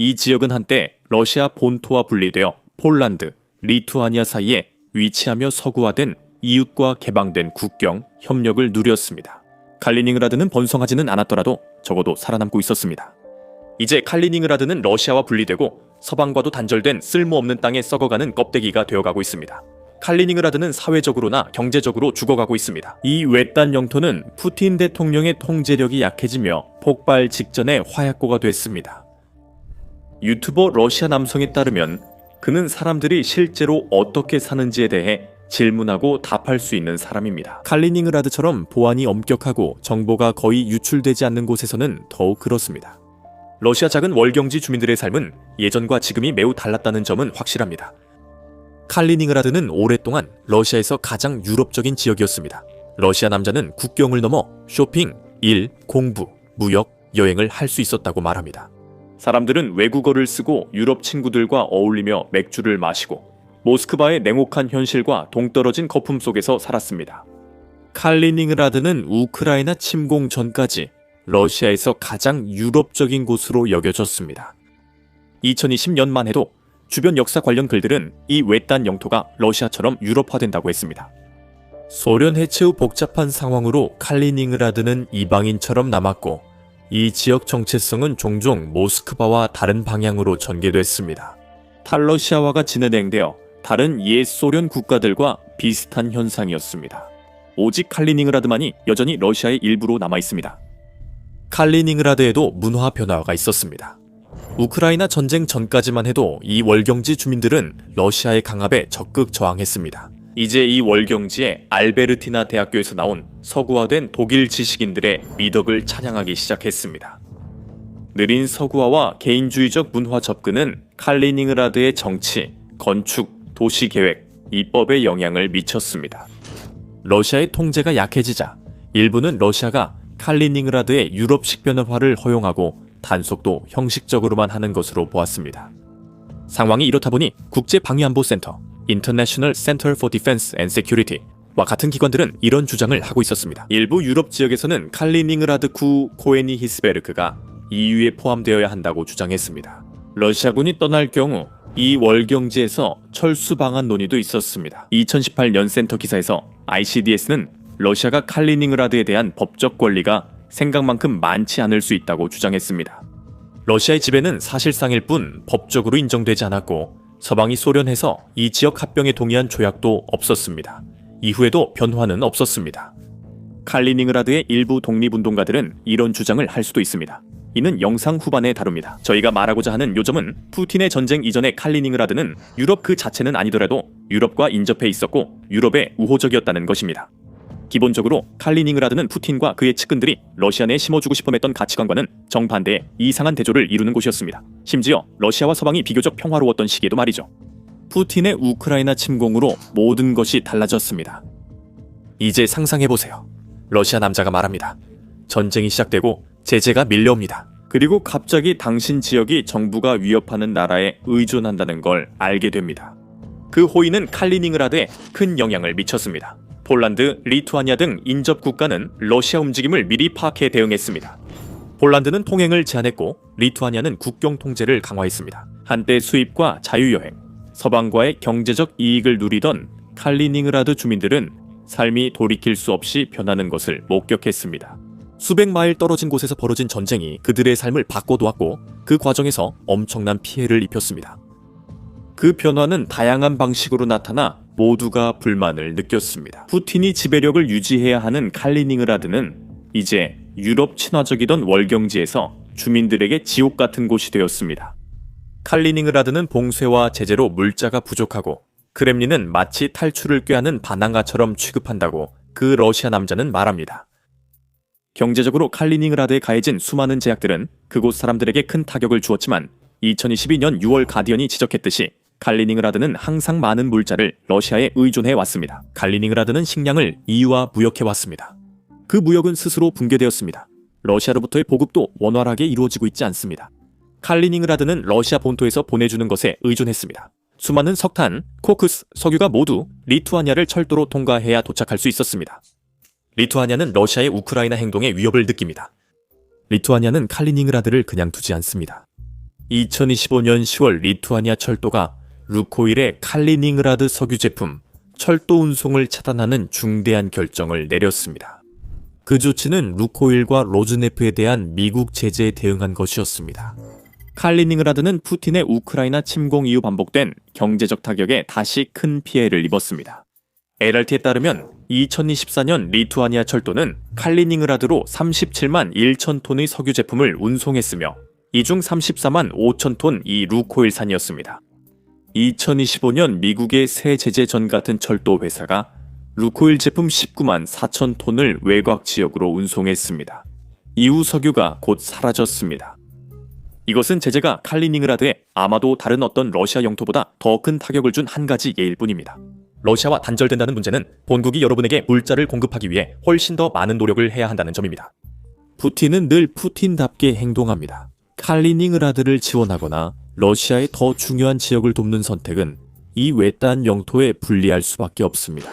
이 지역은 한때 러시아 본토와 분리되어 폴란드, 리투아니아 사이에 위치하며 서구화된 이웃과 개방된 국경, 협력을 누렸습니다. 칼리닝그라드는 번성하지는 않았더라도 적어도 살아남고 있었습니다. 이제 칼리닝그라드는 러시아와 분리되고 서방과도 단절된 쓸모없는 땅에 썩어가는 껍데기가 되어가고 있습니다. 칼리닝그라드는 사회적으로나 경제적으로 죽어가고 있습니다. 이 외딴 영토는 푸틴 대통령의 통제력이 약해지며 폭발 직전의 화약고가 됐습니다. 유튜버 러시아 남성에 따르면 그는 사람들이 실제로 어떻게 사는지에 대해 질문하고 답할 수 있는 사람입니다. 칼리닝그라드처럼 보안이 엄격하고 정보가 거의 유출되지 않는 곳에서는 더욱 그렇습니다. 러시아 작은 월경지 주민들의 삶은 예전과 지금이 매우 달랐다는 점은 확실합니다. 칼리닝그라드는 오랫동안 러시아에서 가장 유럽적인 지역이었습니다. 러시아 남자는 국경을 넘어 쇼핑, 일, 공부, 무역, 여행을 할 수 있었다고 말합니다. 사람들은 외국어를 쓰고 유럽 친구들과 어울리며 맥주를 마시고 모스크바의 냉혹한 현실과 동떨어진 거품 속에서 살았습니다. 칼리닝그라드는 우크라이나 침공 전까지 러시아에서 가장 유럽적인 곳으로 여겨졌습니다. 2020년만 해도 주변 역사 관련 글들은 이 외딴 영토가 러시아처럼 유럽화된다고 했습니다. 소련 해체 후 복잡한 상황으로 칼리닝그라드는 이방인처럼 남았고 이 지역 정체성은 종종 모스크바와 다른 방향으로 전개됐습니다. 탈러시아화가 진행되어 다른 옛 소련 국가들과 비슷한 현상이었습니다. 오직 칼리닝그라드만이 여전히 러시아의 일부로 남아 있습니다. 칼리닝그라드에도 문화 변화가 있었습니다. 우크라이나 전쟁 전까지만 해도 이 월경지 주민들은 러시아의 강압에 적극 저항했습니다. 이제 이 월경지에 알베르티나 대학교에서 나온 서구화된 독일 지식인들의 미덕을 찬양하기 시작했습니다. 느린 서구화와 개인주의적 문화 접근은 칼리닝그라드의 정치, 건축, 도시계획, 입법에 영향을 미쳤습니다. 러시아의 통제가 약해지자 일부는 러시아가 칼리닝그라드의 유럽식 변화화를 허용하고 단속도 형식적으로만 하는 것으로 보았습니다. 상황이 이렇다 보니 국제방위안보센터 International Center for Defense and Security와 같은 기관들은 이런 주장을 하고 있었습니다. 일부 유럽 지역에서는 칼리닝그라드 구 코에니히스베르크가 EU에 포함되어야 한다고 주장했습니다. 러시아군이 떠날 경우 이 월경지에서 철수 방안 논의도 있었습니다. 2018년 센터 기사에서 ICDS는 러시아가 칼리닝그라드에 대한 법적 권리가 생각만큼 많지 않을 수 있다고 주장했습니다. 러시아의 지배는 사실상일 뿐 법적으로 인정되지 않았고 서방이 소련해서 이 지역 합병에 동의한 조약도 없었습니다. 이후에도 변화는 없었습니다. 칼리닝그라드의 일부 독립운동가들은 이런 주장을 할 수도 있습니다. 이는 영상 후반에 다룹니다. 저희가 말하고자 하는 요점은 푸틴의 전쟁 이전의 칼리닝그라드는 유럽 그 자체는 아니더라도 유럽과 인접해 있었고 유럽에 우호적이었다는 것입니다. 기본적으로 칼리닝그라드는 푸틴과 그의 측근들이 러시아 내에 심어주고 싶어했던 가치관과는 정반대의 이상한 대조를 이루는 곳이었습니다. 심지어 러시아와 서방이 비교적 평화로웠던 시기에도 말이죠. 푸틴의 우크라이나 침공으로 모든 것이 달라졌습니다. 이제 상상해보세요. 러시아 남자가 말합니다. 전쟁이 시작되고 제재가 밀려옵니다. 그리고 갑자기 당신 지역이 정부가 위협하는 나라에 의존한다는 걸 알게 됩니다. 그 호의는 칼리닝그라드에 큰 영향을 미쳤습니다. 폴란드, 리투아니아 등 인접 국가는 러시아 움직임을 미리 파악해 대응했습니다. 폴란드는 통행을 제한했고 리투아니아는 국경 통제를 강화했습니다. 한때 수입과 자유여행, 서방과의 경제적 이익을 누리던 칼리닝그라드 주민들은 삶이 돌이킬 수 없이 변하는 것을 목격했습니다. 수백 마일 떨어진 곳에서 벌어진 전쟁이 그들의 삶을 바꿔놓았고 그 과정에서 엄청난 피해를 입혔습니다. 그 변화는 다양한 방식으로 나타나 모두가 불만을 느꼈습니다. 푸틴이 지배력을 유지해야 하는 칼리닝그라드는 이제 유럽 친화적이던 월경지에서 주민들에게 지옥 같은 곳이 되었습니다. 칼리닝그라드는 봉쇄와 제재로 물자가 부족하고 크렘린은 마치 탈출을 꾀하는 반항아처럼 취급한다고 그 러시아 남자는 말합니다. 경제적으로 칼리닝그라드에 가해진 수많은 제약들은 그곳 사람들에게 큰 타격을 주었지만 2022년 6월 가디언이 지적했듯이 칼리닝그라드는 항상 많은 물자를 러시아에 의존해 왔습니다. 칼리닝그라드는 식량을 EU와 무역해 왔습니다. 그 무역은 스스로 붕괴되었습니다. 러시아로부터의 보급도 원활하게 이루어지고 있지 않습니다. 칼리닝그라드는 러시아 본토에서 보내주는 것에 의존했습니다. 수많은 석탄, 코크스, 석유가 모두 리투아니아를 철도로 통과해야 도착할 수 있었습니다. 리투아니아는 러시아의 우크라이나 행동에 위협을 느낍니다. 리투아니아는 칼리닝그라드를 그냥 두지 않습니다. 2025년 10월 리투아니아 철도가 루코일의 칼리닝그라드 석유 제품 철도 운송을 차단하는 중대한 결정을 내렸습니다. 그 조치는 루코일과 로즈네프에 대한 미국 제재에 대응한 것이었습니다. 칼리닝그라드는 푸틴의 우크라이나 침공 이후 반복된 경제적 타격에 다시 큰 피해를 입었습니다. LRT에 따르면 2024년 리투아니아 철도는 칼리닝그라드로 37만 1천 톤의 석유 제품을 운송했으며 이 중 34만 5천 톤이 루코일산이었습니다. 2025년 미국의 새 제재 전 같은 철도 회사가 루코일 제품 19만 4천 톤을 외곽 지역으로 운송했습니다. 이후 석유가 곧 사라졌습니다. 이것은 제재가 칼리닝그라드에 아마도 다른 어떤 러시아 영토보다 더 큰 타격을 준 한 가지 예일 뿐입니다. 러시아와 단절된다는 문제는 본국이 여러분에게 물자를 공급하기 위해 훨씬 더 많은 노력을 해야 한다는 점입니다. 푸틴은 늘 푸틴답게 행동합니다. 칼리닝그라드를 지원하거나 러시아의 더 중요한 지역을 돕는 선택은 이 외딴 영토에 불리할 수밖에 없습니다.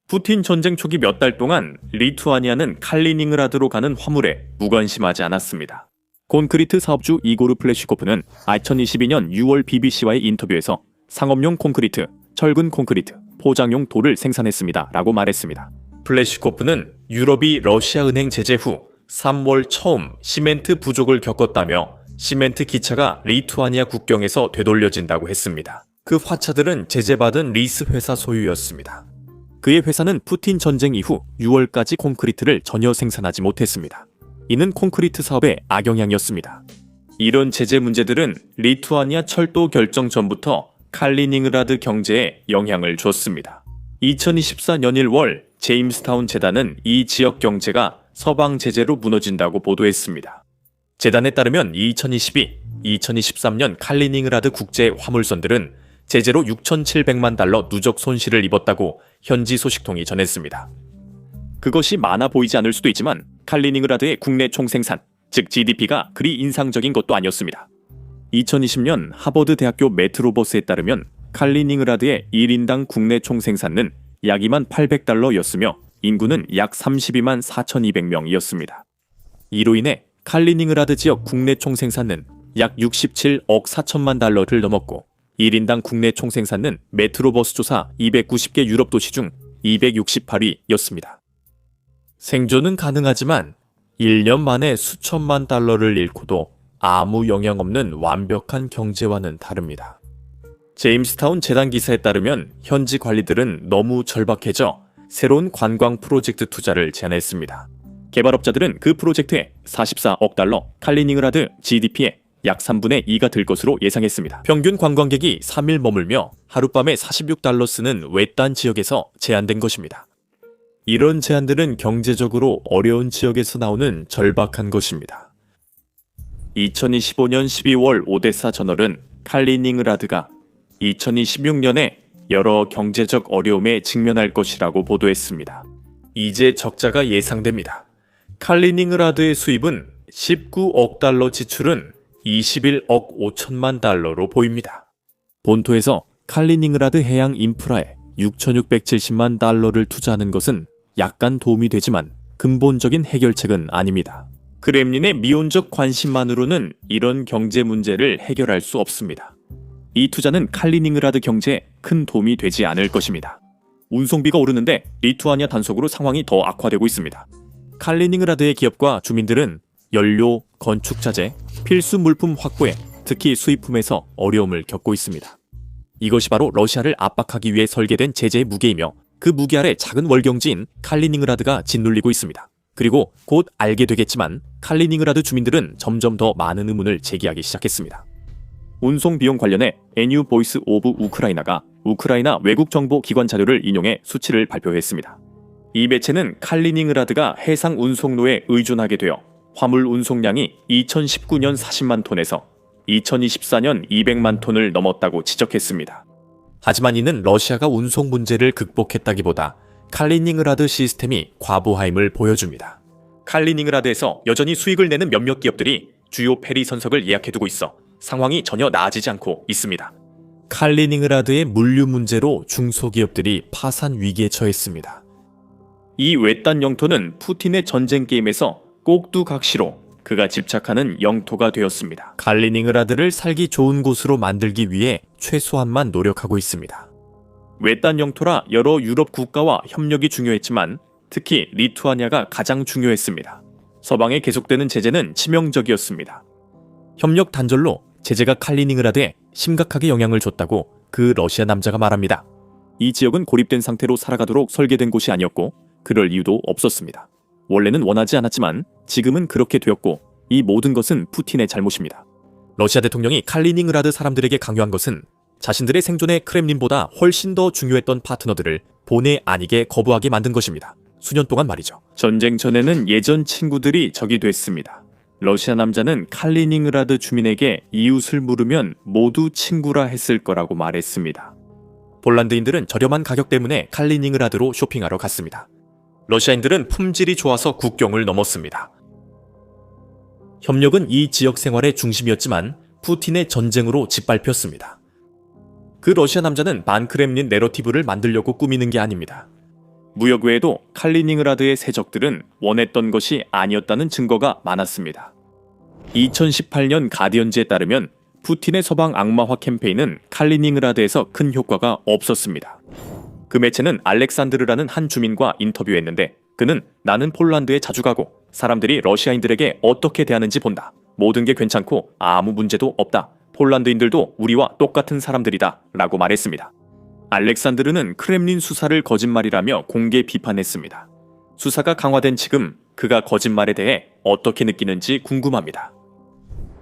푸틴 전쟁 초기 몇 달 동안 리투아니아는 칼리닝그라드로 가는 화물에 무관심하지 않았습니다. 콘크리트 사업주 이고르 플래시코프는 2022년 6월 BBC와의 인터뷰에서 상업용 콘크리트, 철근 콘크리트, 포장용 돌을 생산했습니다 라고 말했습니다. 플래시코프는 유럽이 러시아 은행 제재 후 3월 처음 시멘트 부족을 겪었다며 시멘트 기차가 리투아니아 국경에서 되돌려진다고 했습니다. 그 화차들은 제재받은 리스 회사 소유였습니다. 그의 회사는 푸틴 전쟁 이후 6월까지 콘크리트를 전혀 생산하지 못했습니다. 이는 콘크리트 사업의 악영향이었습니다. 이런 제재 문제들은 리투아니아 철도 결정 전부터 칼리닝그라드 경제에 영향을 줬습니다. 2024년 1월 제임스타운 재단은 이 지역 경제가 서방 제재로 무너진다고 보도했습니다. 재단에 따르면 2023년 칼리닝그라드 국제 화물선들은 제재로 6,700만 달러 누적 손실을 입었다고 현지 소식통이 전했습니다. 그것이 많아 보이지 않을 수도 있지만 칼리닝그라드의 국내 총생산, 즉 GDP가 그리 인상적인 것도 아니었습니다. 2020년 하버드 대학교 메트로버스에 따르면 칼리닝그라드의 1인당 국내 총생산은 약 2만 800달러였으며 인구는 약 32만 4,200명이었습니다. 이로 인해 칼리닝그라드 지역 국내 총생산은 약 67억 4천만 달러를 넘었고 1인당 국내 총생산은 메트로버스 조사 290개 유럽 도시 중 268위였습니다. 생존은 가능하지만 1년 만에 수천만 달러를 잃고도 아무 영향 없는 완벽한 경제와는 다릅니다. 제임스타운 재단 기사에 따르면 현지 관리들은 너무 절박해져 새로운 관광 프로젝트 투자를 제안했습니다. 개발업자들은 그 프로젝트에 44억 달러, 칼리닝그라드 GDP의 약 3분의 2가 들 것으로 예상했습니다. 평균 관광객이 3일 머물며 하룻밤에 46달러 쓰는 외딴 지역에서 제안된 것입니다. 이런 제안들은 경제적으로 어려운 지역에서 나오는 절박한 것입니다. 2025년 12월 오데사 저널은 칼리닝그라드가 2026년에 여러 경제적 어려움에 직면할 것이라고 보도했습니다. 이제 적자가 예상됩니다. 칼리닝그라드의 수입은 19억 달러, 지출은 21억 5천만 달러로 보입니다. 본토에서 칼리닝그라드 해양 인프라에 6,670만 달러를 투자하는 것은 약간 도움이 되지만 근본적인 해결책은 아닙니다. 크렘린의 미온적 관심만으로는 이런 경제 문제를 해결할 수 없습니다. 이 투자는 칼리닝그라드 경제에 큰 도움이 되지 않을 것입니다. 운송비가 오르는데 리투아니아 단속으로 상황이 더 악화되고 있습니다. 칼리닝그라드의 기업과 주민들은 연료, 건축자재, 필수 물품 확보에 특히 수입품에서 어려움을 겪고 있습니다. 이것이 바로 러시아를 압박하기 위해 설계된 제재의 무게이며 그 무게 아래 작은 월경지인 칼리닝그라드가 짓눌리고 있습니다. 그리고 곧 알게 되겠지만 칼리닝그라드 주민들은 점점 더 많은 의문을 제기하기 시작했습니다. 운송 비용 관련해 NU 보이스 오브 우크라이나가 우크라이나 외국 정보 기관 자료를 인용해 수치를 발표했습니다. 이 매체는 칼리닝그라드가 해상 운송로에 의존하게 되어 화물 운송량이 2019년 40만 톤에서 2024년 200만 톤을 넘었다고 지적했습니다. 하지만 이는 러시아가 운송 문제를 극복했다기보다 칼리닝그라드 시스템이 과부하임을 보여줍니다. 칼리닝그라드에서 여전히 수익을 내는 몇몇 기업들이 주요 페리 선석을 예약해두고 있어 상황이 전혀 나아지지 않고 있습니다. 칼리닝그라드의 물류 문제로 중소기업들이 파산 위기에 처했습니다. 이 외딴 영토는 푸틴의 전쟁 게임에서 꼭두각시로 그가 집착하는 영토가 되었습니다. 칼리닝그라드를 살기 좋은 곳으로 만들기 위해 최소한만 노력하고 있습니다. 외딴 영토라 여러 유럽 국가와 협력이 중요했지만 특히 리투아니아가 가장 중요했습니다. 서방의 계속되는 제재는 치명적이었습니다. 협력 단절로 제재가 칼리닝그라드에 심각하게 영향을 줬다고 그 러시아 남자가 말합니다. 이 지역은 고립된 상태로 살아가도록 설계된 곳이 아니었고 그럴 이유도 없었습니다. 원래는 원하지 않았지만 지금은 그렇게 되었고 이 모든 것은 푸틴의 잘못입니다. 러시아 대통령이 칼리닝그라드 사람들에게 강요한 것은 자신들의 생존에 크렘린보다 훨씬 더 중요했던 파트너들을 본의 아니게 거부하게 만든 것입니다. 수년 동안 말이죠. 전쟁 전에는 예전 친구들이 적이 됐습니다. 러시아 남자는 칼리닝그라드 주민에게 이웃을 물으면 모두 친구라 했을 거라고 말했습니다. 폴란드인들은 저렴한 가격 때문에 칼리닝그라드로 쇼핑하러 갔습니다. 러시아인들은 품질이 좋아서 국경을 넘었습니다. 협력은 이 지역 생활의 중심이었지만 푸틴의 전쟁으로 짓밟혔습니다. 그 러시아 남자는 반크렘린 내러티브를 만들려고 꾸미는 게 아닙니다. 무역 외에도 칼리닝그라드의 세적들은 원했던 것이 아니었다는 증거가 많았습니다. 2018년 가디언지에 따르면 푸틴의 서방 악마화 캠페인은 칼리닝그라드에서 큰 효과가 없었습니다. 그 매체는 알렉산드르라는 한 주민과 인터뷰했는데 그는 나는 폴란드에 자주 가고 사람들이 러시아인들에게 어떻게 대하는지 본다. 모든 게 괜찮고 아무 문제도 없다. 폴란드인들도 우리와 똑같은 사람들이다 라고 말했습니다. 알렉산드르는 크렘린 수사를 거짓말이라며 공개 비판했습니다. 수사가 강화된 지금 그가 거짓말에 대해 어떻게 느끼는지 궁금합니다.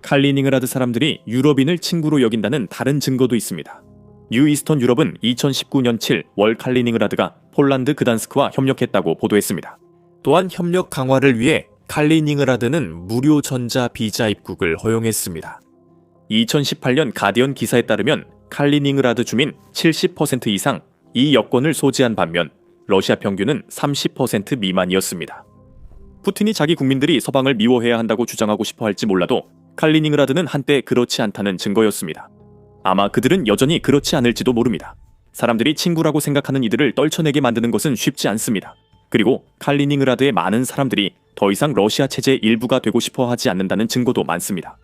칼리닝그라드 사람들이 유럽인을 친구로 여긴다는 다른 증거도 있습니다. 뉴 이스턴 유럽은 2019년 7월 칼리닝그라드가 폴란드 그단스크와 협력했다고 보도했습니다. 또한 협력 강화를 위해 칼리닝그라드는 무료 전자 비자 입국을 허용했습니다. 2018년 가디언 기사에 따르면 칼리닝그라드 주민 70% 이상 이 여권을 소지한 반면 러시아 평균은 30% 미만이었습니다. 푸틴이 자기 국민들이 서방을 미워해야 한다고 주장하고 싶어 할지 몰라도 칼리닝그라드는 한때 그렇지 않다는 증거였습니다. 아마 그들은 여전히 그렇지 않을지도 모릅니다. 사람들이 친구라고 생각하는 이들을 떨쳐내게 만드는 것은 쉽지 않습니다. 그리고 칼리닝그라드의 많은 사람들이 더 이상 러시아 체제의 일부가 되고 싶어 하지 않는다는 증거도 많습니다.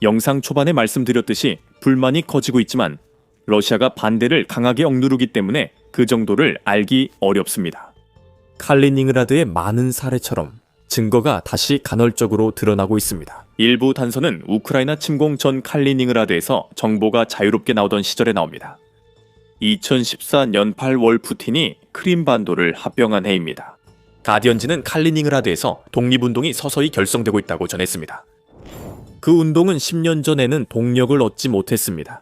영상 초반에 말씀드렸듯이 불만이 커지고 있지만 러시아가 반대를 강하게 억누르기 때문에 그 정도를 알기 어렵습니다. 칼리닝그라드의 많은 사례처럼 증거가 다시 간헐적으로 드러나고 있습니다. 일부 단서는 우크라이나 침공 전 칼리닝그라드에서 정보가 자유롭게 나오던 시절에 나옵니다. 2014년 8월 푸틴이 크림반도를 합병한 해입니다. 가디언지는 칼리닝그라드에서 독립운동이 서서히 결성되고 있다고 전했습니다. 그 운동은 10년 전에는 동력을 얻지 못했습니다.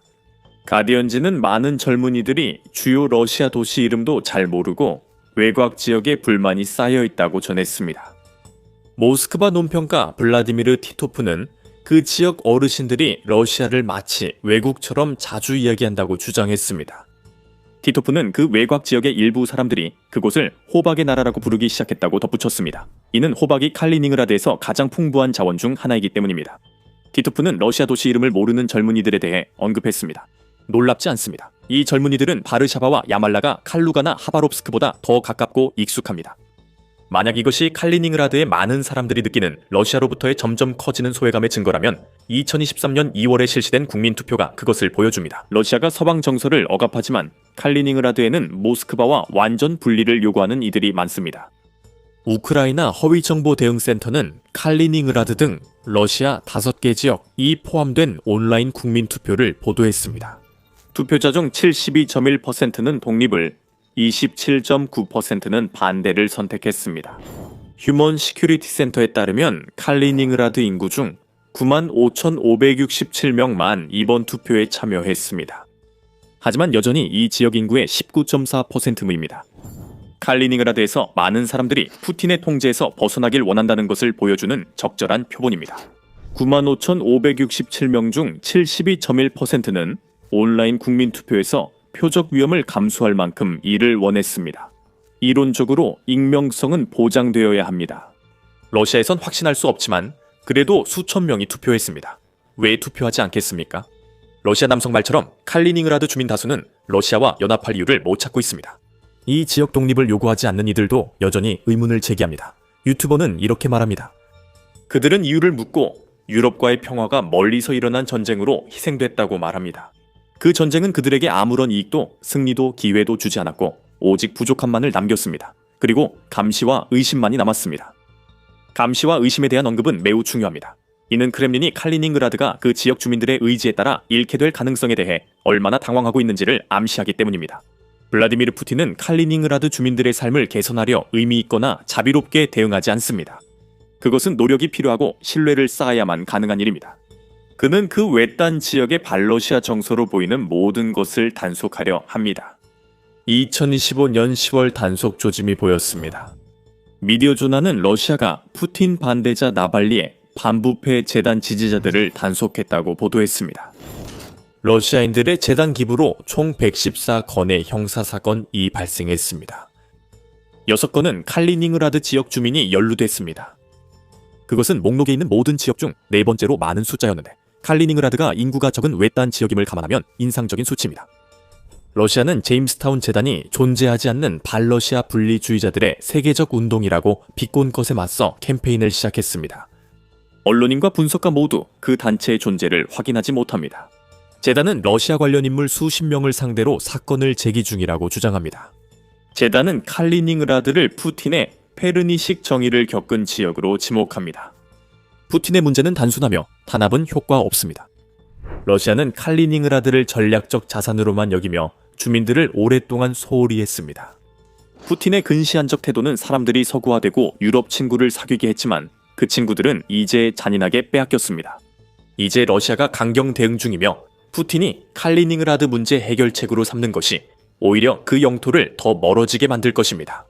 가디언지는 많은 젊은이들이 주요 러시아 도시 이름도 잘 모르고 외곽 지역에 불만이 쌓여 있다고 전했습니다. 모스크바 논평가 블라디미르 티토프는 그 지역 어르신들이 러시아를 마치 외국처럼 자주 이야기한다고 주장했습니다. 티토프는 그 외곽 지역의 일부 사람들이 그곳을 호박의 나라라고 부르기 시작했다고 덧붙였습니다. 이는 호박이 칼리닝그라드에서 가장 풍부한 자원 중 하나이기 때문입니다. 티토프는 러시아 도시 이름을 모르는 젊은이들에 대해 언급했습니다. 놀랍지 않습니다. 이 젊은이들은 바르샤바와 야말라가 칼루가나 하바롭스크보다 더 가깝고 익숙합니다. 만약 이것이 칼리닝그라드의 많은 사람들이 느끼는 러시아로부터의 점점 커지는 소외감의 증거라면 2023년 2월에 실시된 국민투표가 그것을 보여줍니다. 러시아가 서방 정서를 억압하지만 칼리닝그라드에는 모스크바와 완전 분리를 요구하는 이들이 많습니다. 우크라이나 허위정보대응센터는 칼리닝그라드 등 러시아 5개 지역이 포함된 온라인 국민투표를 보도했습니다. 투표자 중 72.1%는 독립을, 27.9%는 반대를 선택했습니다. 휴먼 시큐리티 센터에 따르면 칼리닝그라드 인구 중 95,567명만 이번 투표에 참여했습니다. 하지만 여전히 이 지역 인구의 19.4%입니다. 칼리닝그라드에서 많은 사람들이 푸틴의 통제에서 벗어나길 원한다는 것을 보여주는 적절한 표본입니다. 95,567명 중 72.1%는 온라인 국민투표에서 표적 위험을 감수할 만큼 이를 원했습니다. 이론적으로 익명성은 보장되어야 합니다. 러시아에선 확신할 수 없지만 그래도 수천 명이 투표했습니다. 왜 투표하지 않겠습니까? 러시아 남성 말처럼 칼리닝그라드 주민 다수는 러시아와 연합할 이유를 못 찾고 있습니다. 이 지역 독립을 요구하지 않는 이들도 여전히 의문을 제기합니다. 유튜버는 이렇게 말합니다. 그들은 이유를 묻고 유럽과의 평화가 멀리서 일어난 전쟁으로 희생됐다고 말합니다. 그 전쟁은 그들에게 아무런 이익도 승리도 기회도 주지 않았고 오직 부족함만을 남겼습니다. 그리고 감시와 의심만이 남았습니다. 감시와 의심에 대한 언급은 매우 중요합니다. 이는 크렘린이 칼리닝그라드가 그 지역 주민들의 의지에 따라 잃게 될 가능성에 대해 얼마나 당황하고 있는지를 암시하기 때문입니다. 블라디미르 푸틴은 칼리닝그라드 주민들의 삶을 개선하려 의미 있거나 자비롭게 대응하지 않습니다. 그것은 노력이 필요하고 신뢰를 쌓아야만 가능한 일입니다. 그는 그 외딴 지역의 발러시아 정서로 보이는 모든 것을 단속하려 합니다. 2025년 10월 단속 조짐이 보였습니다. 미디어조나는 러시아가 푸틴 반대자 나발리의 반부패 재단 지지자들을 단속했다고 보도했습니다. 러시아인들의 재단 기부로 총 114건의 형사사건이 발생했습니다. 6건은 칼리닝그라드 지역 주민이 연루됐습니다. 그것은 목록에 있는 모든 지역 중 4번째로 많은 숫자였는데 칼리닝그라드가 인구가 적은 외딴 지역임을 감안하면 인상적인 수치입니다. 러시아는 제임스타운 재단이 존재하지 않는 반러시아 분리주의자들의 세계적 운동이라고 비꼰 것에 맞서 캠페인을 시작했습니다. 언론인과 분석가 모두 그 단체의 존재를 확인하지 못합니다. 재단은 러시아 관련 인물 수십 명을 상대로 사건을 제기 중이라고 주장합니다. 재단은 칼리닝그라드를 푸틴의 페르니식 정의를 겪은 지역으로 지목합니다. 푸틴의 문제는 단순하며 탄압은 효과 없습니다. 러시아는 칼리닝그라드를 전략적 자산으로만 여기며 주민들을 오랫동안 소홀히 했습니다. 푸틴의 근시안적 태도는 사람들이 서구화되고 유럽 친구를 사귀게 했지만 그 친구들은 이제 잔인하게 빼앗겼습니다. 이제 러시아가 강경 대응 중이며 푸틴이 칼리닝그라드 문제 해결책으로 삼는 것이 오히려 그 영토를 더 멀어지게 만들 것입니다.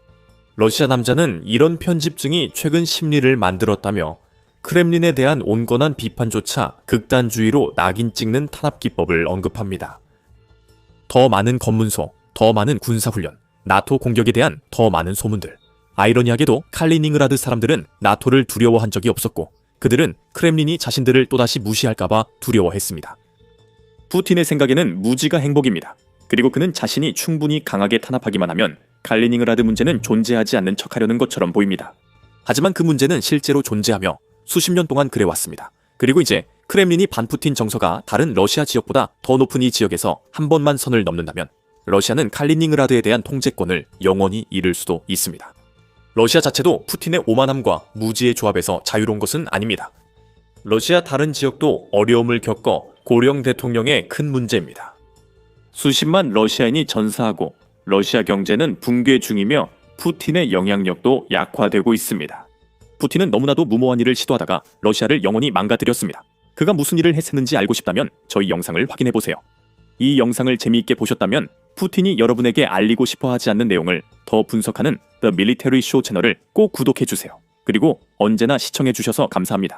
러시아 남자는 이런 편집증이 최근 심리를 만들었다며 크렘린에 대한 온건한 비판조차 극단주의로 낙인 찍는 탄압 기법을 언급합니다. 더 많은 검문소, 더 많은 군사훈련, 나토 공격에 대한 더 많은 소문들. 아이러니하게도 칼리닝그라드 사람들은 나토를 두려워한 적이 없었고 그들은 크렘린이 자신들을 또다시 무시할까봐 두려워했습니다. 푸틴의 생각에는 무지가 행복입니다. 그리고 그는 자신이 충분히 강하게 탄압하기만 하면 칼리닝그라드 문제는 존재하지 않는 척하려는 것처럼 보입니다. 하지만 그 문제는 실제로 존재하며 수십 년 동안 그래왔습니다. 그리고 이제 크렘린이 반푸틴 정서가 다른 러시아 지역보다 더 높은 이 지역에서 한 번만 선을 넘는다면 러시아는 칼리닝그라드에 대한 통제권을 영원히 잃을 수도 있습니다. 러시아 자체도 푸틴의 오만함과 무지의 조합에서 자유로운 것은 아닙니다. 러시아 다른 지역도 어려움을 겪어 고령 대통령의 큰 문제입니다. 수십만 러시아인이 전사하고 러시아 경제는 붕괴 중이며 푸틴의 영향력도 약화되고 있습니다. 푸틴은 너무나도 무모한 일을 시도하다가 러시아를 영원히 망가뜨렸습니다. 그가 무슨 일을 했었는지 알고 싶다면 저희 영상을 확인해보세요. 이 영상을 재미있게 보셨다면 푸틴이 여러분에게 알리고 싶어 하지 않는 내용을 더 분석하는 The Military Show 채널을 꼭 구독해주세요. 그리고 언제나 시청해주셔서 감사합니다.